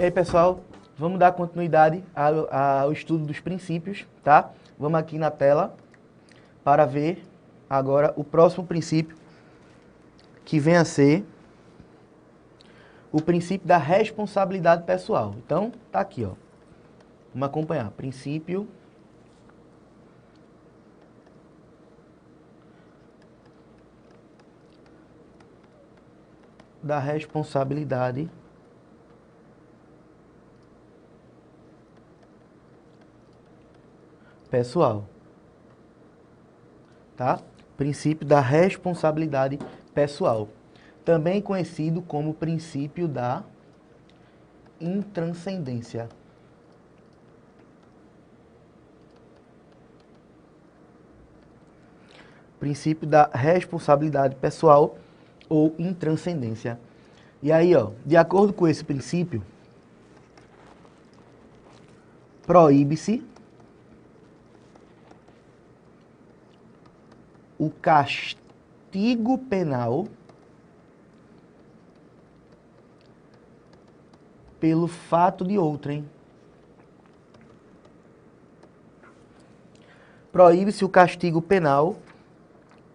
E aí, pessoal, vamos dar continuidade ao estudo dos princípios, tá? Vamos aqui na tela para ver agora o próximo princípio, que vem a ser o princípio da responsabilidade pessoal. Então, tá aqui, ó. Vamos acompanhar. Princípio da responsabilidade pessoal. Tá? Princípio da responsabilidade pessoal. Também conhecido como princípio da intranscendência. Princípio da responsabilidade pessoal ou intranscendência. E aí, ó, de acordo com esse princípio, proíbe-se o castigo penal pelo fato de outrem. Proíbe-se o castigo penal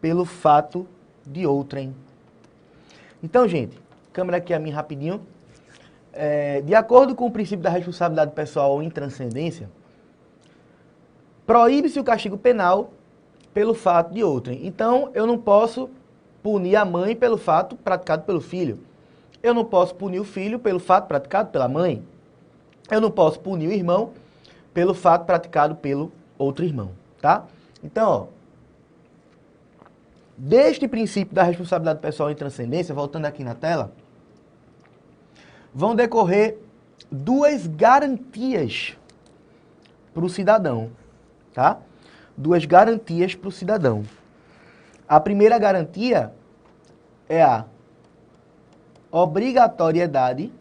pelo fato de outrem. Então, gente, câmera aqui a mim rapidinho. De acordo com o princípio da responsabilidade pessoal ou intranscendência, proíbe-se o castigo penal pelo fato de outrem. Então, eu não posso punir a mãe pelo fato praticado pelo filho. Eu não posso punir o filho pelo fato praticado pela mãe. Eu não posso punir o irmão pelo fato praticado pelo outro irmão, tá? Então, ó, deste princípio da responsabilidade pessoal e transcendência, voltando aqui na tela, vão decorrer duas garantias para o cidadão, tá? Duas garantias para o cidadão. A primeira garantia é a obrigatoriedade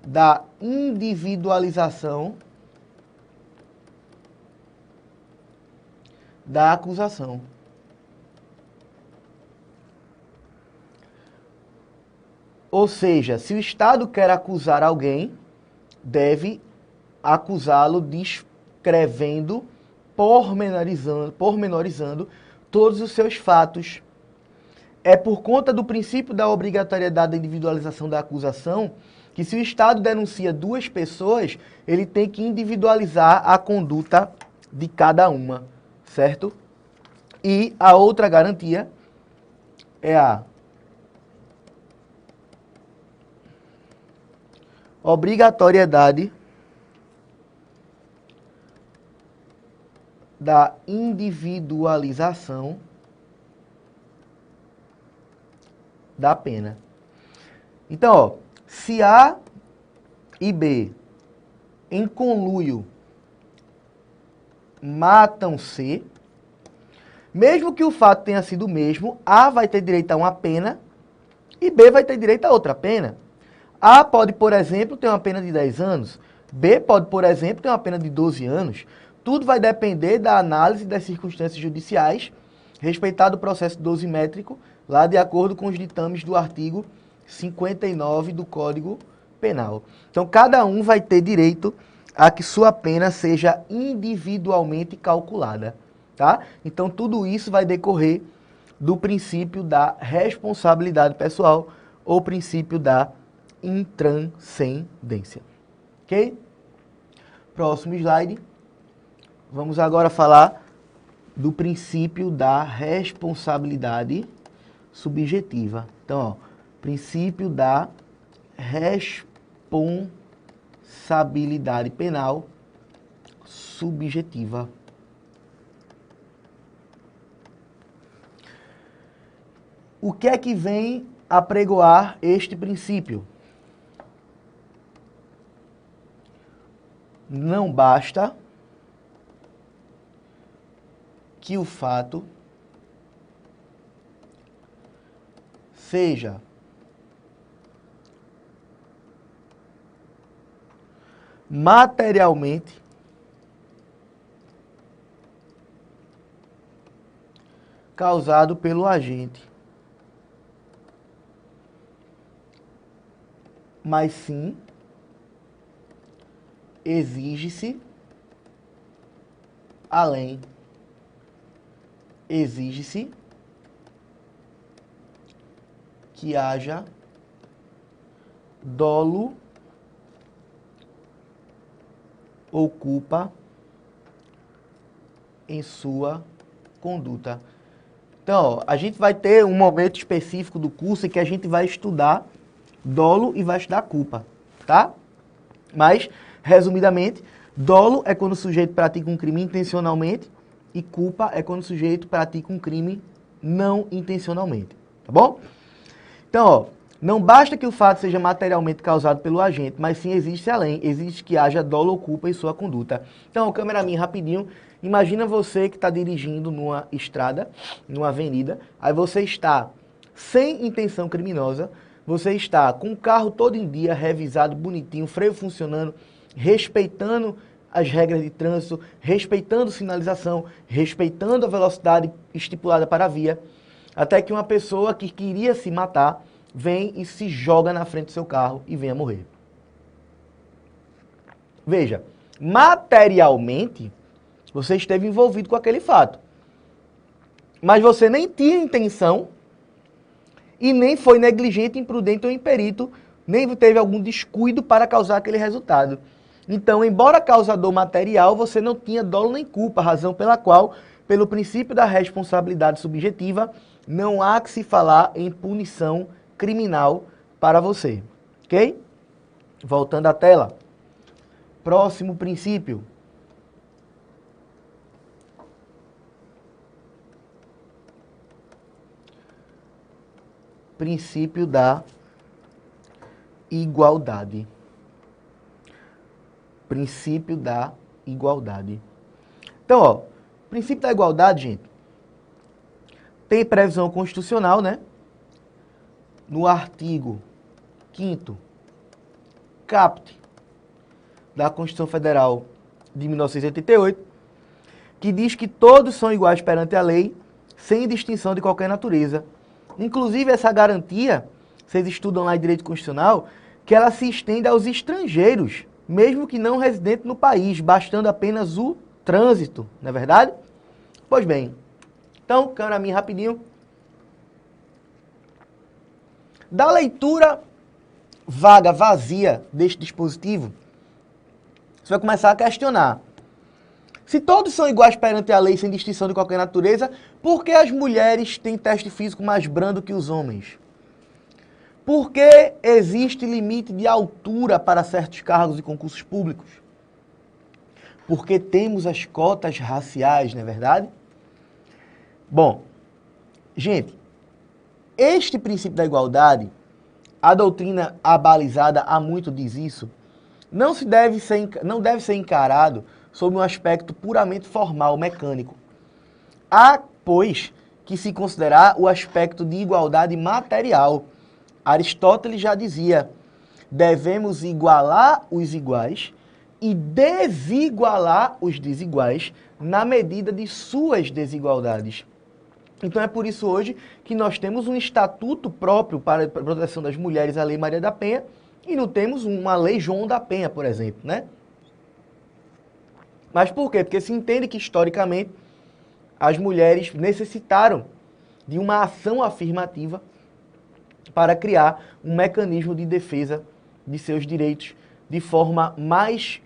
da individualização da acusação. Ou seja, se o Estado quer acusar alguém, deve acusá-lo descrevendo, pormenorizando todos os seus fatos. É por conta do princípio da obrigatoriedade da individualização da acusação que, se o Estado denuncia duas pessoas, ele tem que individualizar a conduta de cada uma, certo? E a outra garantia é a obrigatoriedade da individualização da pena. Então, ó, se A e B, em conluio, matam C, mesmo que o fato tenha sido o mesmo, A vai ter direito a uma pena e B vai ter direito a outra pena. A pode, por exemplo, ter uma pena de 10 anos. B pode, por exemplo, ter uma pena de 12 anos. Tudo vai depender da análise das circunstâncias judiciais, respeitado o processo dosimétrico, lá de acordo com os ditames do artigo 59 do Código Penal. Então, cada um vai ter direito a que sua pena seja individualmente calculada, tá? Então, tudo isso vai decorrer do princípio da responsabilidade pessoal ou princípio da intranscendência. Ok? Próximo slide. Vamos agora falar do princípio da responsabilidade subjetiva. Então, ó, princípio da responsabilidade penal subjetiva. O que é que vem apregoar este princípio? Não basta que o fato seja materialmente causado pelo agente. mas sim exige-se além. Exige-se que haja dolo ou culpa em sua conduta. Então, ó, a gente vai ter um momento específico do curso em que a gente vai estudar dolo e vai estudar culpa, tá? Mas, resumidamente, dolo é quando o sujeito pratica um crime intencionalmente e culpa é quando o sujeito pratica um crime não intencionalmente, tá bom? Então, ó, não basta que o fato seja materialmente causado pelo agente, mas sim existe além, existe que haja dolo ou culpa em sua conduta. Então, cameraman, rapidinho, imagina você que está dirigindo numa estrada, numa avenida, aí você está sem intenção criminosa, você está com o carro todo em dia, revisado, bonitinho, freio funcionando, respeitando as regras de trânsito, respeitando sinalização, respeitando a velocidade estipulada para a via, até que uma pessoa que queria se matar vem e se joga na frente do seu carro e vem a morrer. Veja, materialmente, você esteve envolvido com aquele fato. Mas você nem tinha intenção e nem foi negligente, imprudente ou imperito, nem teve algum descuido para causar aquele resultado. Então, embora causador material, você não tinha dolo nem culpa, razão pela qual, pelo princípio da responsabilidade subjetiva, não há que se falar em punição criminal para você. Ok? Voltando à tela. Próximo princípio. Princípio da igualdade. Princípio da igualdade. Então, ó, princípio da igualdade, gente, tem previsão constitucional, né? No artigo 5º caput da Constituição Federal de 1988, que diz que todos são iguais perante a lei, sem distinção de qualquer natureza. Inclusive, essa garantia, vocês estudam lá em Direito Constitucional, que ela se estende aos estrangeiros, mesmo que não residentes no país, bastando apenas o trânsito, não é verdade? Pois bem, então, câmera minha rapidinho. Da leitura vaga, vazia deste dispositivo, você vai começar a questionar. Se todos são iguais perante a lei, sem distinção de qualquer natureza, por que as mulheres têm teste físico mais brando que os homens? Por que existe limite de altura para certos cargos e concursos públicos? Porque temos as cotas raciais, não é verdade? Bom, gente, este princípio da igualdade, a doutrina abalizada há muito diz isso, não deve ser encarado sob um aspecto puramente formal, mecânico. Há, pois, que se considerar o aspecto de igualdade material. Aristóteles já dizia, devemos igualar os iguais e desigualar os desiguais na medida de suas desigualdades. Então é por isso hoje que nós temos um estatuto próprio para a proteção das mulheres, a Lei Maria da Penha, e não temos uma Lei João da Penha, por exemplo, né? Mas por quê? Porque se entende que, historicamente, as mulheres necessitaram de uma ação afirmativa para criar um mecanismo de defesa de seus direitos de forma mais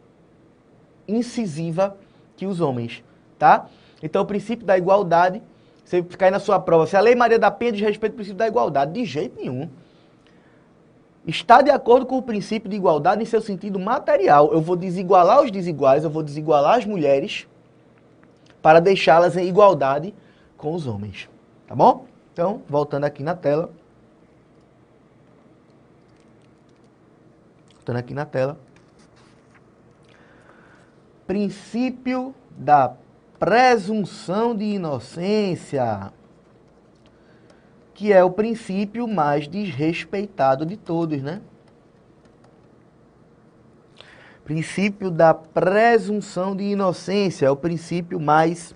incisiva que os homens, tá? Então, o princípio da igualdade, você ficar aí na sua prova, se a Lei Maria da Penha diz respeito ao princípio da igualdade, de jeito nenhum. Está de acordo com o princípio de igualdade em seu sentido material. Eu vou desigualar os desiguais, eu vou desigualar as mulheres para deixá-las em igualdade com os homens. Tá bom? Então, voltando aqui na tela. Voltando aqui na tela. Princípio da presunção de inocência, que é o princípio mais desrespeitado de todos, né? Princípio da presunção de inocência é o princípio mais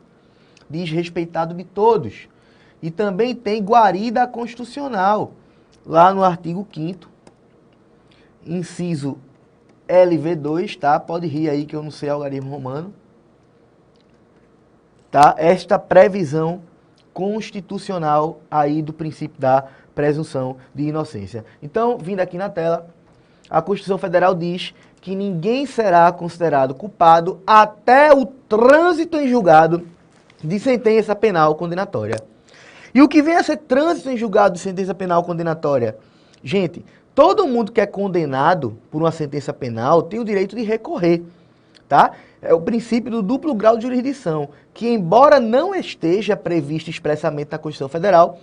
desrespeitado de todos. E também tem guarida constitucional, lá no artigo 5º, inciso LV2, tá? Pode rir aí que eu não sei algarismo romano. Tá? Esta previsão constitucional aí do princípio da presunção de inocência. Então, vindo aqui na tela, a Constituição Federal diz que ninguém será considerado culpado até o trânsito em julgado de sentença penal condenatória. E o que vem a ser trânsito em julgado de sentença penal condenatória? Gente, todo mundo que é condenado por uma sentença penal tem o direito de recorrer, tá? É o princípio do duplo grau de jurisdição, que embora não esteja previsto expressamente na Constituição Federal,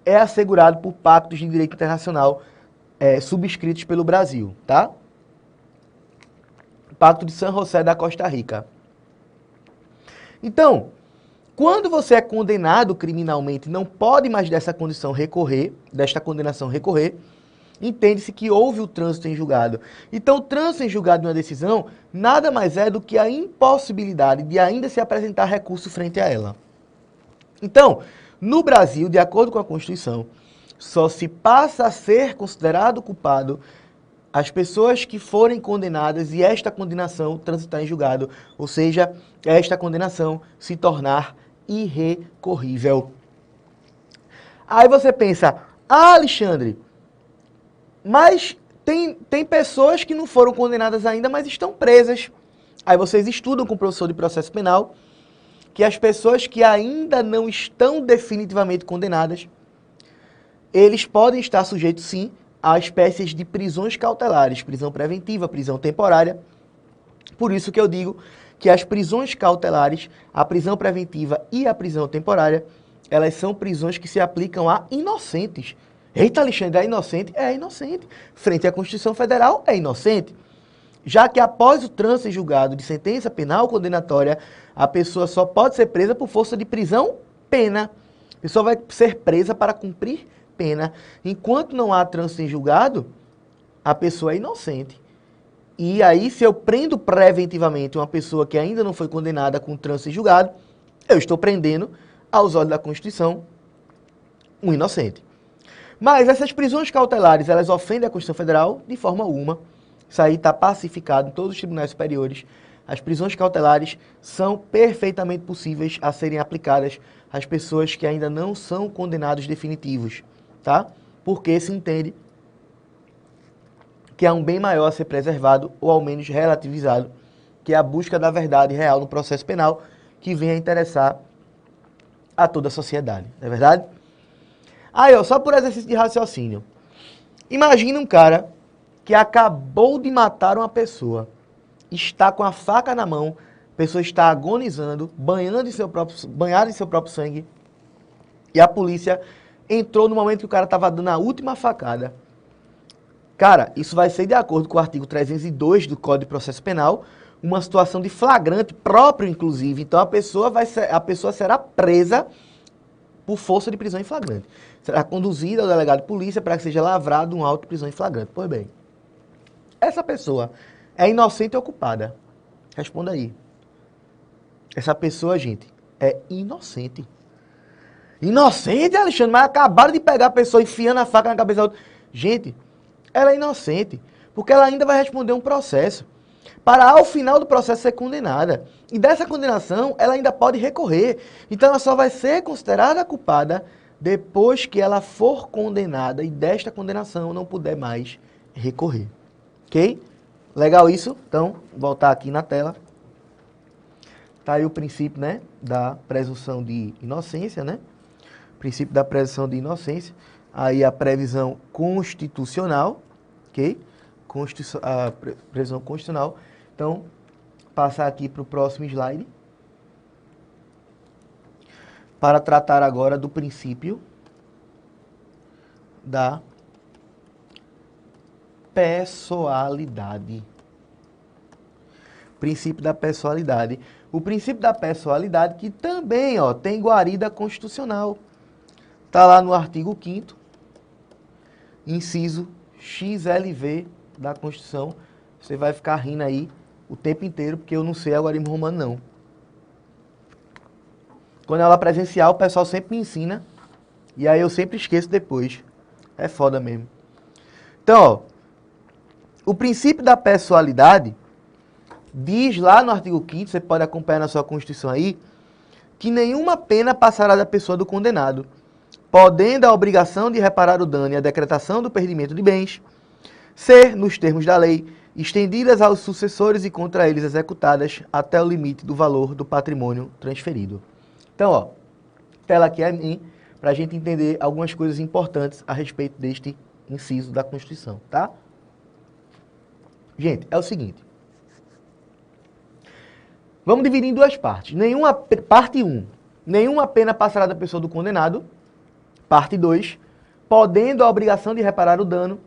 é assegurado por pactos de direito internacional subscritos pelo Brasil, tá? Pacto de San José da Costa Rica. Então, quando você é condenado criminalmente, não pode mais desta condição recorrer, desta condenação recorrer, entende-se que houve o trânsito em julgado. Então, o trânsito em julgado de uma decisão nada mais é do que a impossibilidade de ainda se apresentar recurso frente a ela. Então, no Brasil, de acordo com a Constituição, só se passa a ser considerado culpado as pessoas que forem condenadas e esta condenação transitar em julgado, ou seja, esta condenação se tornar irrecorrível. Aí você pensa, Alexandre, mas tem pessoas que não foram condenadas ainda, mas estão presas. Aí vocês estudam com o professor de processo penal que as pessoas que ainda não estão definitivamente condenadas, eles podem estar sujeitos, sim, a espécies de prisões cautelares, prisão preventiva, prisão temporária. Por isso que eu digo que as prisões cautelares, a prisão preventiva e a prisão temporária, elas são prisões que se aplicam a inocentes. Eita, Alexandre, é inocente? É inocente. Frente à Constituição Federal, é inocente. Já que após o trânsito em julgado de sentença penal condenatória, a pessoa só pode ser presa por força de prisão, pena. A pessoa vai ser presa para cumprir pena. Enquanto não há trânsito em julgado, a pessoa é inocente. E aí, se eu prendo preventivamente uma pessoa que ainda não foi condenada com trânsito em julgado, eu estou prendendo, aos olhos da Constituição, um inocente. Mas essas prisões cautelares, elas ofendem a Constituição Federal de forma alguma. Isso aí está pacificado em todos os tribunais superiores. As prisões cautelares são perfeitamente possíveis a serem aplicadas às pessoas que ainda não são condenados definitivos, tá? Porque se entende que há um bem maior a ser preservado, ou ao menos relativizado, que é a busca da verdade real no processo penal, que vem a interessar a toda a sociedade, não é verdade? Aí, ó, só por exercício de raciocínio. Imagina um cara que acabou de matar uma pessoa, está com a faca na mão, a pessoa está agonizando, banhada em seu próprio sangue, e a polícia entrou no momento que o cara estava dando a última facada. Cara, isso vai ser de acordo com o artigo 302 do Código de Processo Penal, uma situação de flagrante próprio, inclusive. Então, a pessoa será presa por força de prisão em flagrante. Será conduzida ao delegado de polícia para que seja lavrado um auto de prisão em flagrante. Pois bem, essa pessoa é inocente ou culpada? Responda aí. Essa pessoa, gente, é inocente. Inocente, Alexandre, mas acabaram de pegar a pessoa enfiando a faca na cabeça da outra. Gente, ela é inocente, porque ela ainda vai responder um processo, para ao final do processo ser condenada. E dessa condenação, ela ainda pode recorrer. Então ela só vai ser considerada culpada depois que ela for condenada e desta condenação não puder mais recorrer. Ok? Legal isso? Então, voltar aqui na tela. Tá aí o princípio, né, da presunção de inocência, né? Princípio da presunção de inocência. Aí a previsão constitucional, ok? A previsão constitucional. Então, passar aqui para o próximo slide. Para tratar agora do princípio da pessoalidade. Princípio da pessoalidade. O princípio da pessoalidade que também, ó, tem guarida constitucional. Está lá no artigo 5º, inciso XLV da Constituição. Você vai ficar rindo aí o tempo inteiro, porque eu não sei algarismo romano, não. Quando é aula presencial, o pessoal sempre me ensina, e aí eu sempre esqueço depois. É foda mesmo. Então, ó, o princípio da pessoalidade diz lá no artigo 5º, você pode acompanhar na sua Constituição aí, que nenhuma pena passará da pessoa do condenado, podendo a obrigação de reparar o dano e a decretação do perdimento de bens ser, nos termos da lei, estendidas aos sucessores e contra eles executadas até o limite do valor do patrimônio transferido. Então, ó, tela aqui a mim, para a gente entender algumas coisas importantes a respeito deste inciso da Constituição, tá? Gente, é o seguinte. Vamos dividir em duas partes. Parte 1. Nenhuma pena passará da pessoa do condenado. Parte 2. Podendo a obrigação de reparar o dano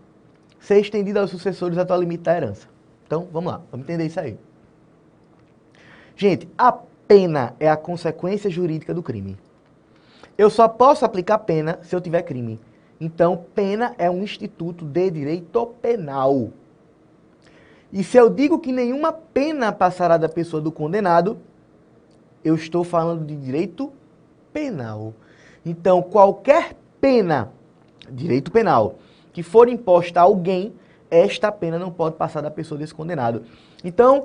ser estendida aos sucessores até o limite da herança. Então, vamos lá. Vamos entender isso aí. Gente, a pena é a consequência jurídica do crime. Eu só posso aplicar pena se eu tiver crime. Então, pena é um instituto de direito penal. E se eu digo que nenhuma pena passará da pessoa do condenado, eu estou falando de direito penal. Então, qualquer pena, direito penal, que for imposta a alguém, esta pena não pode passar da pessoa desse condenado. Então,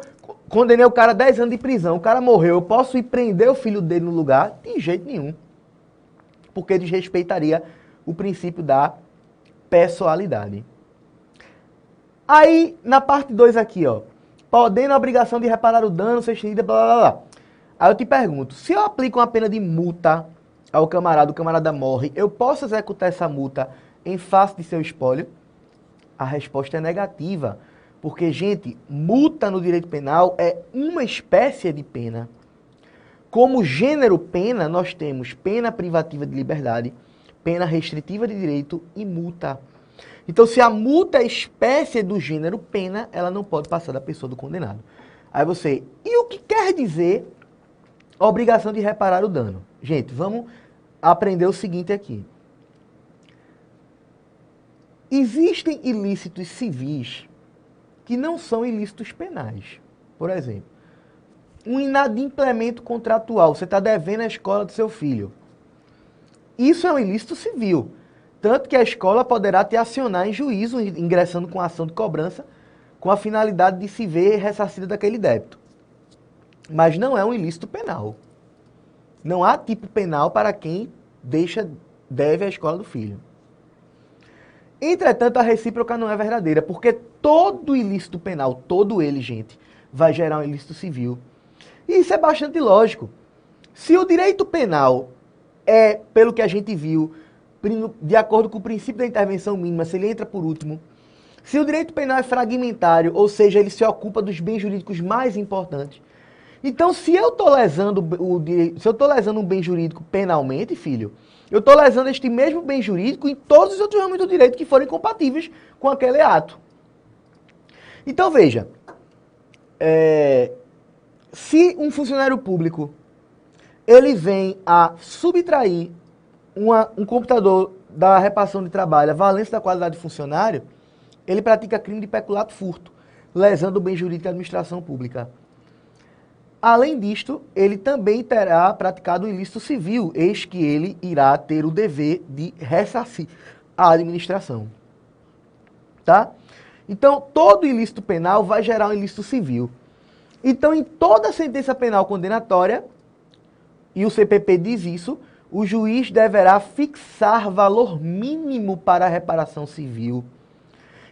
condenei o cara a 10 anos de prisão, o cara morreu, eu posso ir prender o filho dele no lugar? De jeito nenhum. Porque desrespeitaria o princípio da pessoalidade. Aí, na parte 2 aqui, ó, podendo a obrigação de reparar o dano, ser estendida, blá, blá, blá. Aí eu te pergunto, se eu aplico uma pena de multa ao camarada, o camarada morre, eu posso executar essa multa em face de seu espólio? A resposta é negativa, porque, gente, multa no direito penal é uma espécie de pena. Como gênero pena, nós temos pena privativa de liberdade, pena restritiva de direito e multa. Então, se a multa é espécie do gênero pena, ela não pode passar da pessoa do condenado. Aí você, e o que quer dizer a obrigação de reparar o dano? Gente, vamos aprender o seguinte aqui. Existem ilícitos civis que não são ilícitos penais. Por exemplo, um inadimplemento contratual. Você está devendo a escola do seu filho. Isso é um ilícito civil. Tanto que a escola poderá te acionar em juízo, ingressando com ação de cobrança, com a finalidade de se ver ressarcida daquele débito. Mas não é um ilícito penal. Não há tipo penal para quem deve à escola do filho. Entretanto, a recíproca não é verdadeira, porque todo ilícito penal, todo ele, gente, vai gerar um ilícito civil. E isso é bastante lógico. Se o direito penal é, pelo que a gente viu, de acordo com o princípio da intervenção mínima, se ele entra por último, se o direito penal é fragmentário, ou seja, ele se ocupa dos bens jurídicos mais importantes, então se eu estou lesando um bem jurídico penalmente, filho, eu estou lesando este mesmo bem jurídico em todos os outros ramos do direito que forem compatíveis com aquele ato. Então veja, se um funcionário público ele vem a subtrair um computador da repartição de trabalho, a valência da qualidade de funcionário, ele pratica crime de peculato furto, lesando o bem jurídico da administração pública. Além disto, ele também terá praticado o ilícito civil, eis que ele irá ter o dever de ressarcir a administração. Tá? Então, todo ilícito penal vai gerar um ilícito civil. Então, em toda sentença penal condenatória, e o CPP diz isso, o juiz deverá fixar valor mínimo para a reparação civil.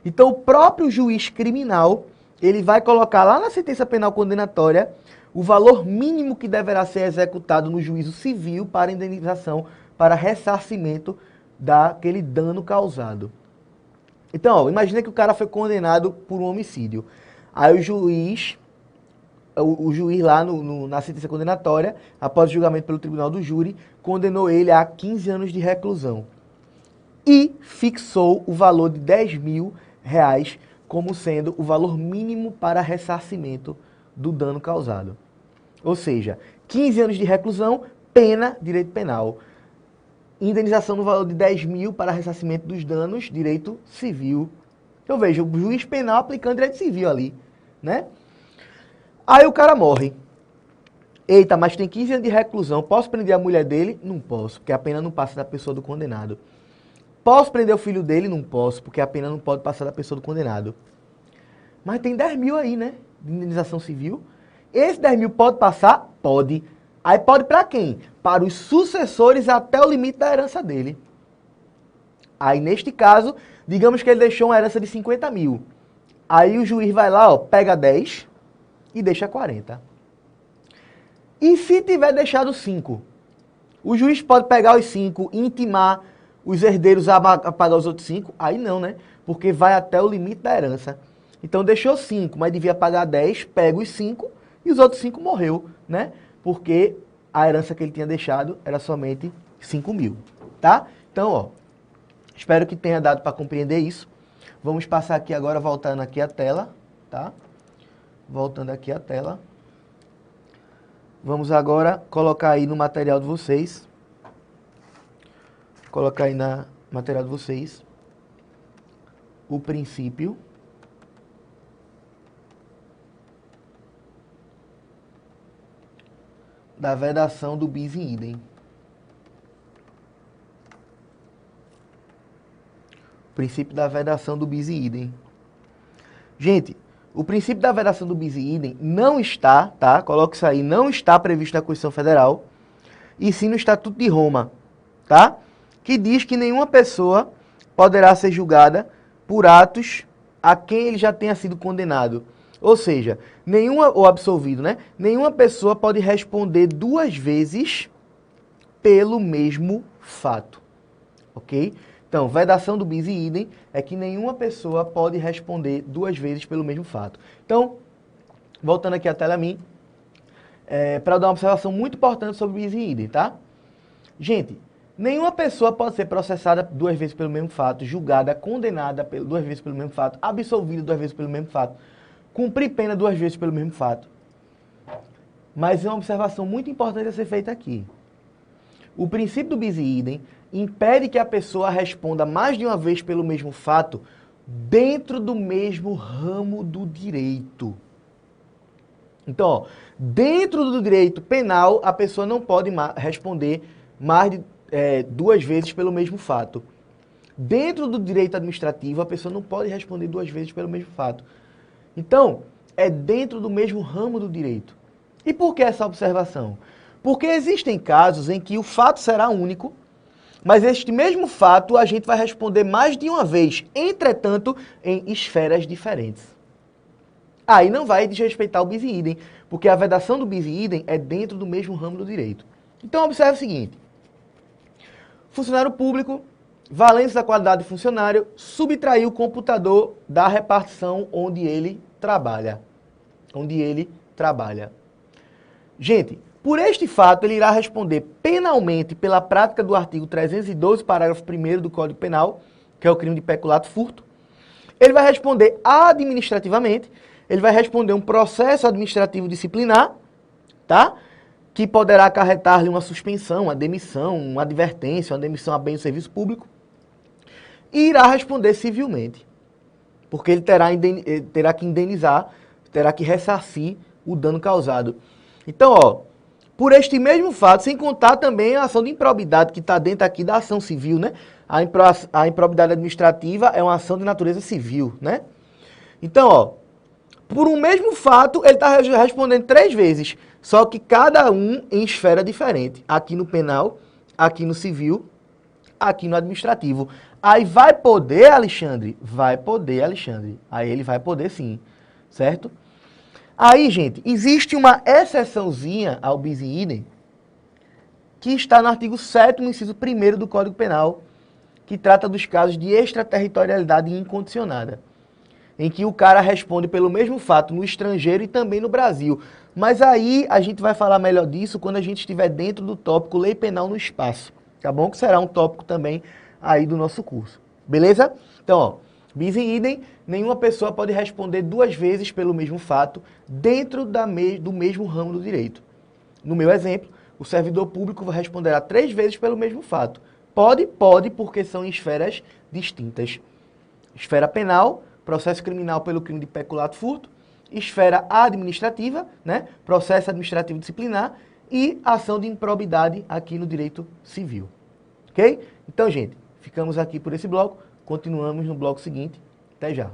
Então, o próprio juiz criminal, ele vai colocar lá na sentença penal condenatória o valor mínimo que deverá ser executado no juízo civil para indenização, para ressarcimento daquele dano causado. Então, ó, imagina que o cara foi condenado por um homicídio. Aí o juiz lá na sentença condenatória, após o julgamento pelo tribunal do júri, condenou ele a 15 anos de reclusão. E fixou o valor de R$10.000 como sendo o valor mínimo para ressarcimento do dano causado. Ou seja, 15 anos de reclusão, pena, direito penal. Indenização no valor de 10 mil para ressarcimento dos danos, direito civil. Então veja, o juiz penal aplicando direito civil ali, né? Aí o cara morre. Eita, mas tem 15 anos de reclusão. Posso prender a mulher dele? Não posso, porque a pena não passa da pessoa do condenado. Posso prender o filho dele? Não posso, porque a pena não pode passar da pessoa do condenado. Mas tem 10 mil aí, né? De indenização civil. Esse 10 mil pode passar? Pode. Aí pode para quem? Para os sucessores até o limite da herança dele. Aí, neste caso, digamos que ele deixou uma herança de 50 mil. Aí o juiz vai lá, ó, pega 10 e deixa 40. E se tiver deixado 5? O juiz pode pegar os 5 e intimar os herdeiros a pagar os outros 5? Aí não, né? Porque vai até o limite da herança. Então deixou 5, mas devia pagar 10, pega os 5 e os outros 5 morreu, né? Porque a herança que ele tinha deixado era somente 5 mil, tá? Então, ó, espero que tenha dado para compreender isso. Vamos passar aqui agora, voltando aqui a tela, tá? Voltando aqui a tela. Vamos agora colocar aí no material de vocês. Colocar aí na material de vocês o princípio da vedação do bis in idem. Princípio da vedação do bis in idem. Gente, o princípio da vedação do bis in idem não está, tá? Coloque isso aí, não está previsto na Constituição Federal, e sim no Estatuto de Roma, tá? Que diz que nenhuma pessoa poderá ser julgada por atos a quem ele já tenha sido condenado. Ou seja, ou absolvido, né? Nenhuma pessoa pode responder 2 vezes pelo mesmo fato, ok? Então, vedação do bis in idem é que nenhuma pessoa pode responder 2 vezes pelo mesmo fato. Então, voltando aqui a tela a mim, para dar uma observação muito importante sobre o bis in idem, tá? Gente, nenhuma pessoa pode ser processada 2 vezes pelo mesmo fato, julgada, condenada 2 vezes pelo mesmo fato, absolvida 2 vezes pelo mesmo fato, cumprir pena 2 vezes pelo mesmo fato. Mas é uma observação muito importante a ser feita aqui. O princípio do bis in idem impede que a pessoa responda mais de uma vez pelo mesmo fato dentro do mesmo ramo do direito. Então, ó, dentro do direito penal, a pessoa não pode responder mais de 2 vezes pelo mesmo fato. Dentro do direito administrativo, a pessoa não pode responder 2 vezes pelo mesmo fato. Então, é dentro do mesmo ramo do direito. E por que essa observação? Porque existem casos em que o fato será único, mas este mesmo fato a gente vai responder mais de uma vez, entretanto, em esferas diferentes. Aí não vai desrespeitar o bis in idem, porque a vedação do bis in idem é dentro do mesmo ramo do direito. Então, observe o seguinte. Funcionário público, valendo da qualidade de funcionário, subtraiu o computador da repartição onde ele trabalha. Gente, por este fato, ele irá responder penalmente pela prática do artigo 312, parágrafo 1º do Código Penal, que é o crime de peculato furto. Ele vai responder administrativamente, ele vai responder um processo administrativo disciplinar, tá? Que poderá acarretar-lhe uma suspensão, uma demissão, uma advertência, uma demissão a bem do serviço público. E irá responder civilmente, porque ele terá que indenizar, terá que ressarcir o dano causado. Então, ó, por este mesmo fato, sem contar também a ação de improbidade que está dentro aqui da ação civil, né? A improbidade administrativa é uma ação de natureza civil, né? Então, ó, por um mesmo fato, ele está respondendo 3 vezes, só que cada um em esfera diferente. Aqui no penal, aqui no civil, aqui no administrativo. Aí vai poder, Alexandre? Vai poder, Alexandre. Aí ele vai poder sim, certo? Aí, gente, existe uma exceçãozinha ao bis in idem que está no artigo 7º, inciso 1º do Código Penal, que trata dos casos de extraterritorialidade incondicionada, em que o cara responde pelo mesmo fato no estrangeiro e também no Brasil. Mas aí a gente vai falar melhor disso quando a gente estiver dentro do tópico Lei Penal no Espaço, tá bom? Que será um tópico também aí do nosso curso, beleza? Então, ó, bis in idem, nenhuma pessoa pode responder 2 vezes pelo mesmo fato dentro do mesmo ramo do direito. No meu exemplo, o servidor público responderá 3 vezes pelo mesmo fato. Pode, porque são em esferas distintas. Esfera penal, processo criminal pelo crime de peculato furto, esfera administrativa, né, processo administrativo disciplinar e ação de improbidade aqui no direito civil. Ok? Então, gente, ficamos aqui por esse bloco, continuamos no bloco seguinte. Até já.